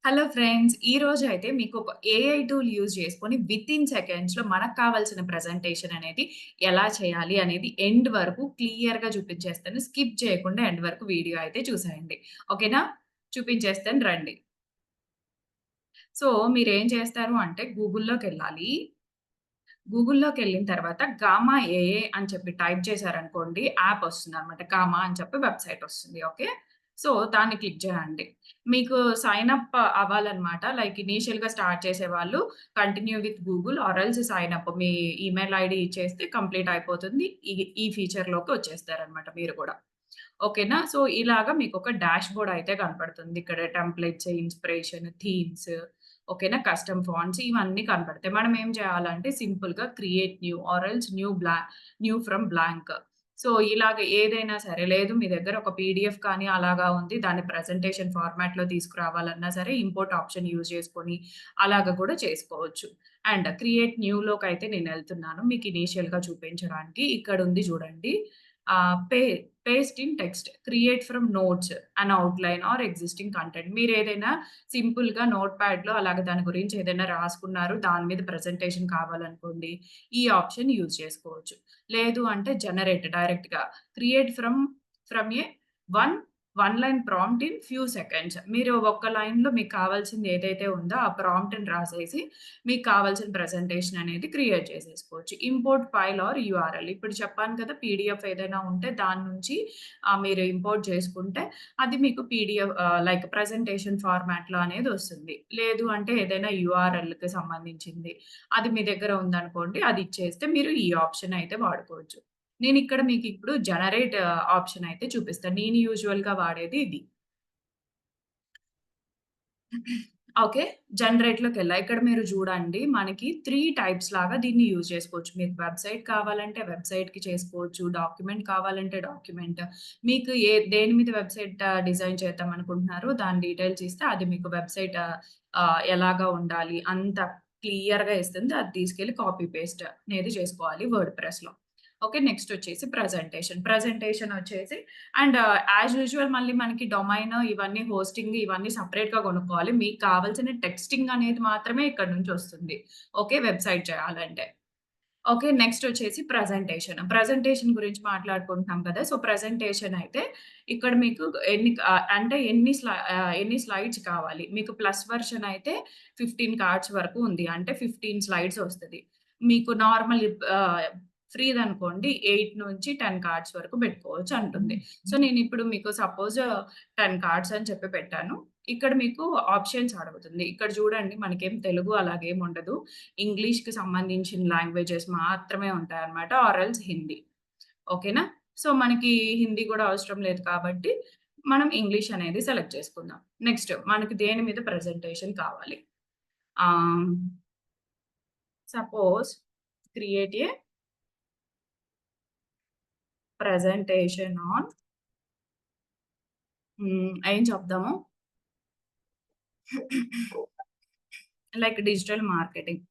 Hello friends. ఈరోజైతే మీకు ఒక ఏఐ టూల్ యూజ్ చేసుకొని వితిన్ సెకండ్స్‌లో మనకు కావాల్సిన ప్రెజెంటేషన్ అనేది ఎలా చేయాలి అనేది ఎండ్ వరకు క్లియర్‌గా చూపించేస్తాను. స్కిప్ చేయకుండా ఎండ్ వరకు వీడియో అయితే చూసేయండి. ఓకేనా? చూపించేస్తాను రండి. సో, మీరేం చేస్తారు అంటే గూగుల్‌లోకెళ్ళాలి. గూగుల్‌లోకెళ్ళిన తర్వాత గామా ఏఐ అని చెప్పి టైప్ చేశారనుకోండి యాప్ వస్తుందనమాట. గామా అని చెప్పి వెబ్‌సైట్ వస్తుంది. ఓకే. సో, దాన్ని క్లిక్ చేయండి. మీకు సైన్ అప్ అవ్వాలనమాట. లైక్ ఇనీషియల్‌గా స్టార్ట్ చేసేవాళ్ళు continue with Google or else sign up మీ ఈమెయిల్ ఐడీ ఇచ్చేస్తే కంప్లీట్ అయిపోతుంది. ఈ ఫీచర్‌లోకి వచ్చేస్తారనమాట మీరు కూడా. ఓకేనా? సో, ఇలాగా మీకొక డాష్‌బోర్డ్ అయితే కనపడుతుంది. ఇక్కడ టెంప్లేట్స్, ఇన్‌స్పిరేషన్, థీమ్స్ ఓకేనా? కస్టమ్ ఫాంట్స్ ఇవన్నీ కనపడతాయి. మనం ఏం చేయాలంటే సింపుల్‌గా create new or else new from blank. So, ఇలాగ ఏదైనా సరే లేదు మీ దగ్గర ఒక పీడీఎఫ్ కానీ అలాగా ఉంది. దాన్ని ప్రెజెంటేషన్ ఫార్మాట్‌లో తీసుకురావాలన్నా సరే ఇంపోర్ట్ ఆప్షన్ యూజ్ చేసుకొని అలాగా కూడా చేసుకోవచ్చు. అండ్ క్రియేట్ న్యూలోకైతే నేనెళ్తున్నాను. మీకు ఇనీషియల్‌గా చూపించడానికి. ఇక్కడుంది చూడండి. ఆహ్, పే paste in text. Create from notes, an outline or existing content. మీరేదైనా సింపుల్‌గా నోట్‌ప్యాడ్‌లో అలాగ దాని గురించి ఏదైనా రాసుకున్నారు. దాని మీద ప్రెజెంటేషన్ కావాలనుకోండి, ఈ ఆప్షన్ యూజ్ చేసుకోవచ్చు. లేదు అంటే జనరేట్ డైరెక్ట్‌గా create from one one line prompt in few seconds. మీరు ఒక్క లైన్‌లో మీకు కావాల్సింది ఏదైతే ఉందో ఆ ప్రాంప్ట్‌ని రాసేసి మీకు కావాల్సిన ప్రెజెంటేషన్ అనేది క్రియేట్ చేసేసుకోవచ్చు. Import file or URL. ఇప్పుడు చెప్పాను కదా! పీడీఎఫ్ ఏదైనా ఉంటే దాని నుంచి మీరు ఇంపోర్ట్ చేసుకుంటే అది మీకు లైక్ ప్రెజెంటేషన్ ఫార్మాట్‌లో అనేదొస్తుంది. లేదు అంటే ఏదైనా యూఆర్ఎల్‌కి సంబంధించింది. అది మీ దగ్గర ఉందనుకోండి అది ఇచ్చేస్తే మీరు ఈ ఆప్షన్ అయితే వాడుకోవచ్చు. నేనిక్కడ మీకిప్పుడు జనరేట్ ఆప్షన్ అయితే చూపిస్తాను. నేను యూజువల్‌గా వాడేది ఇది. ఓకే. జనరేట్‌లోకెళ్ళా. ఇక్కడ మీరు జూడండి మనకి 3 టైప్స్ లాగా దీన్ని యూజ్ చేసుకోవచ్చు. మీకు వెబ్‌సైట్ కావాలంటే వెబ్‌సైట్‌కి చేసుకోవచ్చు. డాక్యుమెంట్ కావాలంటే డాక్యుమెంట్. మీకు దేని మీద వెబ్‌సైట్ డిజైన్ చేద్దామనుకుంటున్నారో దాని డీటెయిల్స్ ఇస్తే అది మీకు వెబ్‌సైట్ ఎలాగా ఉండాలి అంత క్లియర్‌గా ఇస్తుంది. అది తీసుకెళ్ళి కాపీ పేస్ట్ అనేది చేసుకోవాలి వర్డ్‌ప్రెస్‌లో. ఓకే. నెక్స్ట్ వచ్చేసి ప్రెజెంటేషన్. ప్రెజెంటేషన్ వచ్చేసి అండ్ యాజ్ యూజువల్ మళ్ళీ మనకి డొమైన్ ఇవన్నీ హోస్టింగ్ ఇవన్నీ సెపరేట్‌గా కొనుక్కోవాలి. మీకు కావాల్సిన టెక్స్టింగ్ అనేది మాత్రమే ఇక్కడి నుంచొస్తుంది. ఓకే. వెబ్‌సైట్ చేయాలంటే. ఓకే. నెక్స్ట్ వచ్చేసి ప్రెజెంటేషన్. ప్రెజెంటేషన్ గురించి మాట్లాడుకుంటున్నాం కదా! సో, ప్రెజెంటేషన్ అయితే ఇక్కడ మీకు అంటే ఎన్ని స్లైడ్స్ కావాలి. మీకు ప్లస్ వెర్షన్ అయితే 15 కార్డ్స్ వరకు ఉంది. అంటే 15 స్లైడ్స్ వస్తది. మీకు నార్మల్ ఫ్రీదనుకోండి 8-10 కార్డ్స్ వరకు పెట్టుకోవచ్చు అంటుంది. సో, నేనిప్పుడు మీకు సపోజ్ 10 కార్డ్స్ అని చెప్పి పెట్టాను. ఇక్కడ మీకు ఆప్షన్స్ అడుగుతుంది. ఇక్కడ చూడండి మనకేం తెలుగు అలాగేముండదు. ఇంగ్లీష్‌కి సంబంధించిన లాంగ్వేజెస్ మాత్రమే ఉంటాయన్నమాట. Or else Hindi. ఓకేనా? సో, మనకి హిందీ గూడా అవసరం లేదు కాబట్టి, మనం ఇంగ్లీష్ అనేది సెలెక్ట్ చేసుకుందాం. నెక్స్ట్ మనకి దేని మీద ప్రెజెంటేషన్ కావాలి. Ah, suppose create a presentation on ఏం చెప్దాము? Like digital marketing.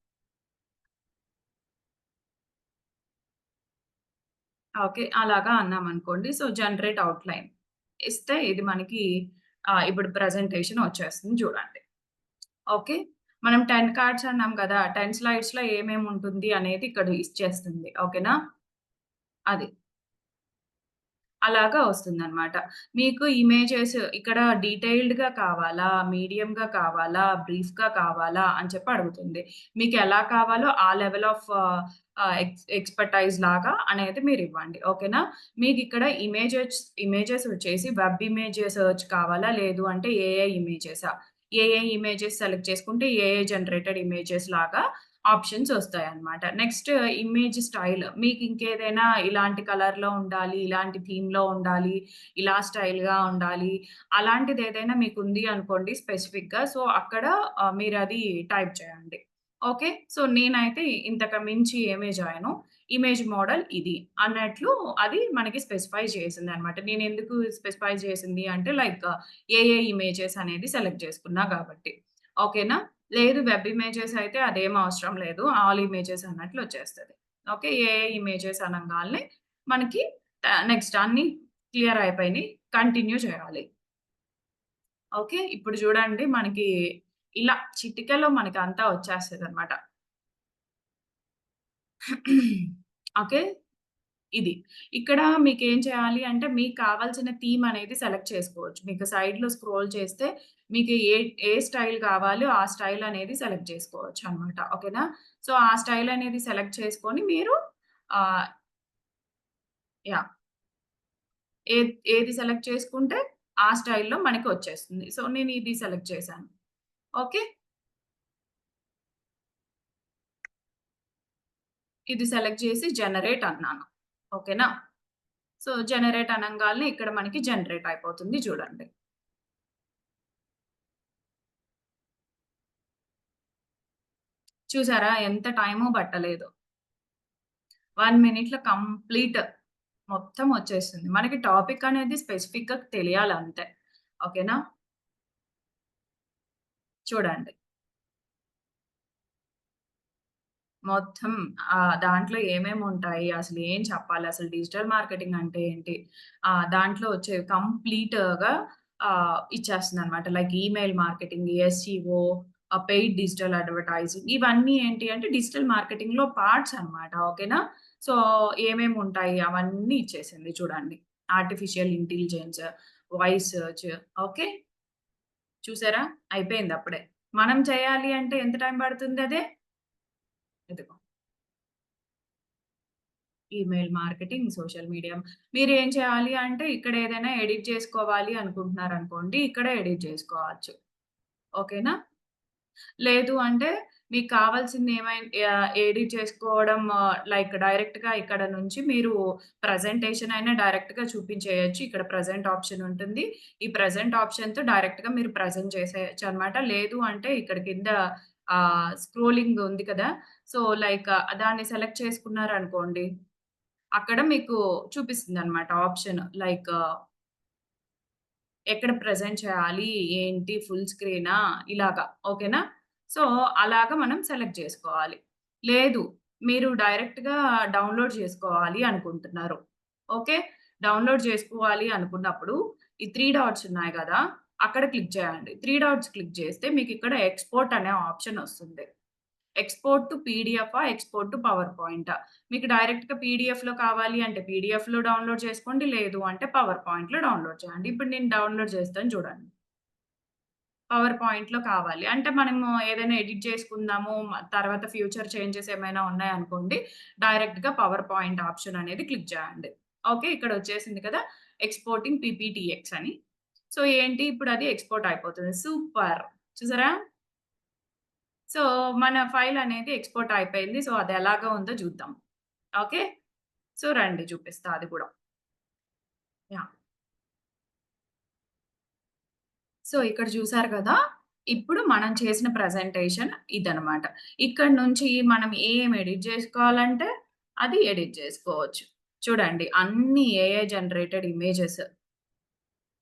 ఓకే. అలాగా అన్నామనుకోండి. సో, జనరేట్ ఔట్‌లైన్ ఇస్తే ఇది మనకి ఇప్పుడు ప్రెజెంటేషన్ వచ్చేస్తుంది చూడండి. ఓకే. మనం 10 కార్డ్స్ అన్నాం కదా! 10 స్లైడ్స్‌లో ఏమేముంటుంది అనేది ఇక్కడ ఇచ్చేస్తుంది. ఓకేనా? అది. అలాగా వస్తుందనమాట. మీకు ఇమేజెస్ ఇక్కడ డీటెయిల్డ్‌గా కావాలా? మీడియంగా కావాలా? బ్రీఫ్‌గా కావాలా? అని చెప్పి అడుగుతుంది. మీకెలా కావాలో ఆ లెవెల్ ఆఫ్ ఎక్స్‌పర్టైజ్ లాగా అనేది మీరివ్వండి. ఓకేనా? మీకిక్కడ ఇమేజెస్ వచ్చేసి వెబ్ ఇమేజ్ సెర్చ్ కావాలా? లేదు అంటే ఏఐ ఇమేజెసా? ఏఐ ఇమేజెస్ సెలెక్ట్ చేసుకుంటే ఏఐ జనరేటెడ్ ఇమేజెస్ లాగా ఆప్షన్స్ ఒస్తాయన్నమాట. నెక్స్ట్ ఇమేజ్ స్టైల్ మీకింకేదైనా ఇలాంటి కలర్‌లో ఉండాలి, ఇలాంటి థీమ్‌లో ఉండాలి, ఇలా స్టైల్‌గా ఉండాలి, అలాంటిదేదైనా మీకుంది అనుకోండి స్పెసిఫిక్‌గా. సో, అక్కడ మీరది టైప్ చేయండి. ఓకే. సో, నేనైతే ఇంతకు మించి ఏమి చేయను. ఇమేజ్ మోడల్ ఇది అన్నట్లు అది మనకి స్పెసిఫై చేసిందనమాట. నేనెందుకు స్పెసిఫై చేసింది అంటే లైక్ ఏఐ ఇమేజెస్ అనేది సెలెక్ట్ చేసుకున్నా గాబట్టి. ఓకేనా? లేదు వెబ్ ఇమేజెస్ అయితే అదేం అవసరం లేదు. ఆల్ ఇమేజెస్ అన్నట్లొచ్చేస్తది. ఓకే. ఏఐ ఇమేజెస్ అనంగాల్నే మనకి నెక్స్ట్ అన్నీ క్లియర్ అయిపోయినియి. కంటిన్యూ చేయాలి. ఓకే. ఇప్పుడు చూడండి మనకి ఇలా చిటికెలో మనకంతా వచ్చేస్తదనమాట. ఓకే. ఇది. ఇక్కడ మీకేం చేయాలి అంటే, మీకు కావాల్సిన థీమ్ అనేది సెలెక్ట్ చేసుకోవచ్చు. మీకు సైడ్‌లో స్క్రోల్ చేస్తే, మీకు ఏ స్టైల్ కావాలో, ఆ స్టైల్ అనేది సెలెక్ట్ చేసుకోవచ్చనమాట. ఓకేనా? సో, ఆ స్టైల్ అనేది సెలెక్ట్ చేసుకొని మీరు ఆహ్, యాహ్! ఏది సెలెక్ట్ చేసుకుంటే, ఆ స్టైల్‌లో మనకొచ్చేస్తుంది. సో, నేను ఇది సెలెక్ట్ చేశాను. ఓకే. ఇది సెలెక్ట్ చేసి జనరేట్ అన్నాను. ఓకేనా? సో, జనరేట్ అనంగాల్నే ఇక్కడ మనకి జనరేట్ అయిపోతుంది చూడండి. చూసారా? ఎంత టైము పట్టలేదు. 1 మినిట్‌లో కంప్లీట్ మొత్తం వచ్చేస్తుంది. మనకి టాపిక్ అనేది స్పెసిఫిక్‌గా తెలియాలంతే. ఓకేనా? చూడండి. మొత్తం దాంట్లో ఏమేముంటాయి? అసలు ఏం చెప్పాలి? అసలు డిజిటల్ మార్కెటింగ్ అంటే ఏంటి? దాంట్లో వచ్చేవి కంప్లీట్‌గా ఇచ్చేస్తుందనమాట. Like email marketing, SEO, paid digital advertising ఇవన్నీ ఏంటి అంటే డిజిటల్ మార్కెటింగ్‌లో పార్ట్స్ అనమాట. ఓకేనా? సో, ఏమేముంటాయి అవన్నీ ఇచ్చేసింది చూడండి. Artificial intelligence, voice search okay. చూసారా? అయిపోయింది అప్పుడే. మనం చేయాలి అంటే ఎంత టైం పడుతుందదే? ఇదిగో. Email marketing, social media. మీరేం చేయాలి అంటే ఇక్కడ ఏదైనా ఎడిట్ చేసుకోవాలి అనుకుంటున్నారనుకోండి, ఇక్కడ ఎడిట్ చేసుకోవచ్చు. ఓకేనా? లేదు అంటే మీకు కావాల్సింది ఎడిట్ చేసుకోవడం లైక్ డైరెక్ట్‌గా ఇక్కడ నుంచి మీరు ప్రెజెంటేషన్ అయినా డైరెక్ట్‌గా చూపించేయొచ్చు. ఇక్కడ ప్రెజెంట్ ఆప్షన్ ఉంటుంది. ఈ ప్రెజెంట్ ఆప్షన్‌తో డైరెక్ట్‌గా మీరు ప్రెజెంట్ చేసేయొచ్చనమాట. లేదు అంటే ఇక్కడ కింద స్క్రోలింగ్ ఉంది కదా! సో, లైక్ దాన్ని సెలెక్ట్ చేసుకున్నారనుకోండి అక్కడ మీకు చూపిస్తుందనమాట ఆప్షన్. లైక్ ఎక్కడ ప్రెజెంట్ చేయాలి? ఏంటి? ఫుల్ స్క్రీనా? ఇలాగా. ఓకేనా? సో, అలాగా మనం సెలెక్ట్ జేసుకోవాలి. లేదు మీరు డైరెక్ట్‌గా డౌన్‌లోడ్ జేసుకోవాలి అనుకుంటున్నారు. ఓకే. డౌన్‌లోడ్ జేసుకోవాలి అనుకున్నప్పుడు ఈ 3 డాట్స్ ఉన్నాయి గదా! అక్కడ క్లిక్ చేయండి. 3 డాట్స్ క్లిక్ చేస్తే మీకిక్కడ ఎక్స్‌పోర్ట్ అనే ఆప్షన్ ఒస్తుంది. ఎక్స్‌పోర్ట్ టు పీడీఎఫా? ఎక్స్‌పోర్ట్ టు పవర్ పాయింటా? మీకు డైరెక్ట్‌గా పీడీఎఫ్‌లో కావాలి అంటే పీడీఎఫ్‌లో డౌన్‌లోడ్ చేసుకోండి. లేదు అంటే పవర్ పాయింట్‌లో డౌన్‌లోడ్ చేయండి. ఇప్పుడు నేను డౌన్‌లోడ్ చేస్తాను చూడండి. పవర్ పాయింట్‌లో కావాలి. అంటే మనము ఏదైనా ఎడిట్ చేసుకుందాము. తర్వాత ఫ్యూచర్ చేంజెస్ ఏమైనా ఉన్నాయనుకోండి. డైరెక్ట్‌గా పవర్ పాయింట్ ఆప్షన్ అనేది క్లిక్ చేయండి. ఓకే. ఇక్కడ వచ్చేసింది కదా! ఎక్స్‌పోర్టింగ్ పీపీటీఎక్స్ అని. సో, ఏంటి ఇప్పుడు అది ఎక్స్‌పోర్ట్ అయిపోతుంది. సూపర్! చూసారా? సో, మన ఫైల్ అనేది ఎక్స్‌పోర్ట్ అయిపోయింది. సో, అది ఎలాగా ఉందో చూద్దాం. ఓకే. సో, రండి చూపిస్తా అది కూడా. యాహ్! సో, ఇక్కడ చూసారు కదా! ఇప్పుడు మనం చేసిన ప్రెజెంటేషన్ ఇదనమాట. ఇక్కడి నుంచి మనం ఏం ఎడిట్ జేసుకోవాలంటే అది ఎడిట్ జేసుకోవచ్చు. చూడండి అన్ని ఏఐ జనరేటెడ్ ఇమేజెస్.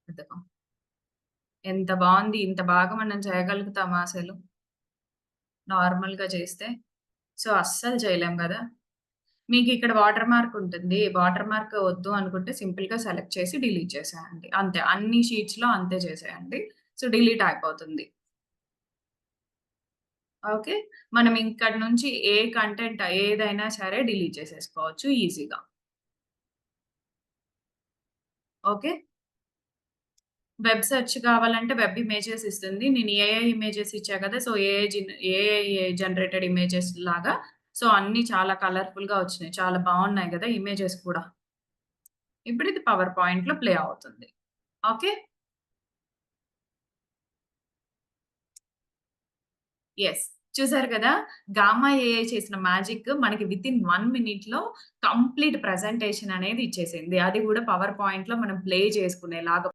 ఇదిగో ఎంత బావుంది. ఇంత బాగా మనం చేయగలుగుతామా అసలు? నార్మల్‌గా చేస్తే? సో, అస్సలు చేయలేం గదా! మీకిక్కడ వాటర్ మార్క్ ఉంటుంది. వాటర్ మార్క్ వద్దు అనుకుంటే సింపుల్‌గా సెలెక్ట్ చేసి డిలీట్ చేసేయండి. అంతే. అన్ని షీట్స్‌లో అంతే చేసేయండి. సో, డిలీట్ అయిపోతుంది. ఓకే. మనం ఇక్కడి నుంచి ఏ కంటెంట్ ఏదైనా సరే డిలీట్ చేసేసుకోవచ్చు ఈజీగా. ఓకే. వెబ్ సెర్చ్ కావాలంటే వెబ్ ఇమేజెస్ ఇస్తుంది. నేను ఏఐ ఇమేజెస్ ఇచ్చా కదా! సో, ఏఐ జనరేటెడ్ ఇమేజెస్ లాగా సో, అన్నీ చాలా కలర్‌ఫుల్‌గా వచ్చినాయి. చాలా బావున్నాయి గదా! ఇమేజెస్ కూడా. ఇప్పుడు ఇది పవర్ పాయింట్‌లో ప్లే అవుతుంది. ఓకే. యెస్. చూసారు గదా! గామా ఏఐ చేసిన మ్యాజిక్ మనకి వితిన్ 1 మినిట్‌లో కంప్లీట్ ప్రెజెంటేషన్ అనేది ఇచ్చేసింది. అది గూడా పవర్ పాయింట్‌లో మనం ప్లే చేసుకునేలాగా.